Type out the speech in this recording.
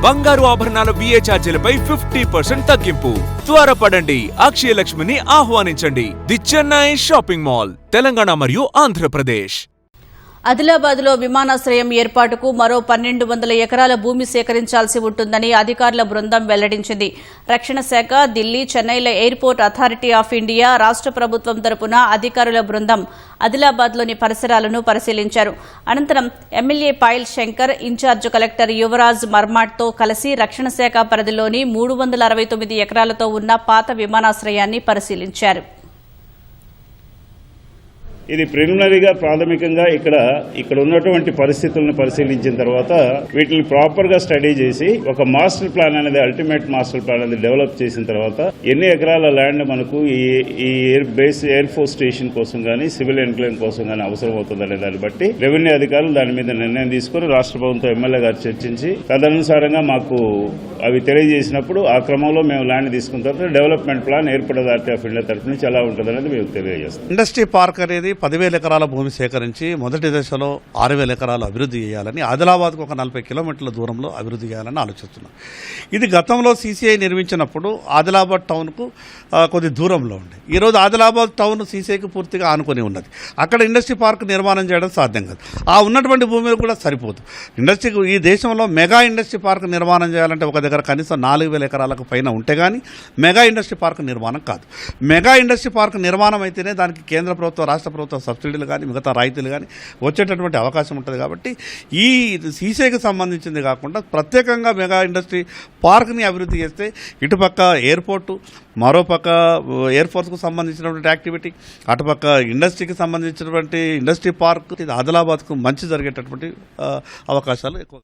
బంగారు ఆభరణాల VA ఛార్జీలపై 50% తగ్గింపు. త్వరపడండి, అక్షయ లక్ష్మిని ఆహ్వానించండి. The Chennai shopping mall, Telangana మరియు ఆంధ్రప్రదేశ్. ఆదిలాబాద్లో విమానాశ్రయం ఏర్పాటుకు మరో 1200 ఎకరాల భూమి సేకరించాల్సి ఉంటుందని అధికారుల బృందం వెల్లడించింది. రక్షణ శాఖ, ఢిల్లీ, చెన్నైల ఎయిర్పోర్ట్ అథారిటీ ఆఫ్ ఇండియా, రాష్ట్ర ప్రభుత్వం తరపున అధికారుల బృందం ఆదిలాబాద్లోని పరిసరాలను పరిశీలించారు. అనంతరం MLA Payal Shankar, in charge collector Yuvaraj మర్మాట్తో కలిసి రక్షణ శాఖ పరిధిలోని 369 ఎకరాలతో ఉన్న పాత విమానాశ్రయాన్ని పరిశీలించారు. ఇది ప్రిలిమినరీగా ప్రాథమికంగా ఇక్కడ ఉన్నటువంటి పరిస్థితులను పరిశీలించిన తర్వాత వీటిని ప్రాపర్ గా స్టడీ చేసి ఒక మాస్టర్ ప్లాన్ అనేది, అల్టిమేట్ మాస్టర్ ప్లాన్ అనేది డెవలప్ చేసిన తర్వాత ఎన్ని ఎకరాల ల్యాండ్ మనకు ఈ ఎయిర్ ఫోర్స్ స్టేషన్ కోసం గానీ, సివిల్ ఎన్క్లేవ్ కోసం గానీ అవసరం అవుతుందనే దాన్ని బట్టి రెవెన్యూ అధికారులు దాని మీద నిర్ణయం తీసుకుని రాష్ట్ర ప్రభుత్వం ఎమ్మెల్యే గారు చర్చించి తదనుసారంగా మాకు అవి తెలియజేసినప్పుడు ఆ క్రమంలో మేము ల్యాండ్ తీసుకున్న తర్వాత development plan airport authority of India తరఫు నుంచి ఎలా ఉంటుందనేది మేము తెలియజేస్తాం. ఇండస్ట్రీ పార్క్ అనేది 10,000 ఎకరాల భూమి సేకరించి మొదటి దశలో 6,000 ఎకరాలు అభివృద్ధి చేయాలని, ఆదిలాబాద్కు ఒక 40 కిలోమీటర్ల దూరంలో అభివృద్ధి చేయాలని ఆలోచిస్తున్నాం. ఇది గతంలో CCI నిర్మించినప్పుడు ఆదిలాబాద్ టౌన్కు కొద్ది దూరంలో ఉంది. ఈరోజు ఆదిలాబాద్ టౌన్ CCIకి పూర్తిగా ఆనుకొని ఉన్నది. అక్కడ ఇండస్ట్రీ పార్క్ నిర్మాణం చేయడం సాధ్యం కాదు. ఆ ఉన్నటువంటి భూమి కూడా సరిపోదు. ఈ దేశంలో మెగా ఇండస్ట్రీ పార్క్ నిర్మాణం చేయాలంటే ఒక దగ్గర కనీసం 4,000 ఎకరాలకు పైన ఉంటే కానీ మెగా ఇండస్ట్రీ పార్క్ నిర్మాణం కాదు. మెగా ఇండస్ట్రీ పార్క్ నిర్మాణం అయితేనే దానికి కేంద్ర ప్రభుత్వం, రాష్ట్ర ప్రభుత్వం సబ్సిడీలు కానీ, మిగతా రాయితీలు కానీ వచ్చేటటువంటి అవకాశం ఉంటుంది. కాబట్టి ఈ CCIకి సంబంధించింది కాకుండా ప్రత్యేకంగా మెగా ఇండస్ట్రీ పార్క్ని అభివృద్ధి చేస్తే ఇటుపక్క ఎయిర్పోర్టు, మరోపక్క ఎయిర్ ఫోర్స్కు సంబంధించినటువంటి యాక్టివిటీ, అటుపక్క ఇండస్ట్రీకి సంబంధించినటువంటి ఇండస్ట్రీ పార్క్, ఆదిలాబాద్కు మంచి జరిగేటటువంటి అవకాశాలు ఎక్కువ.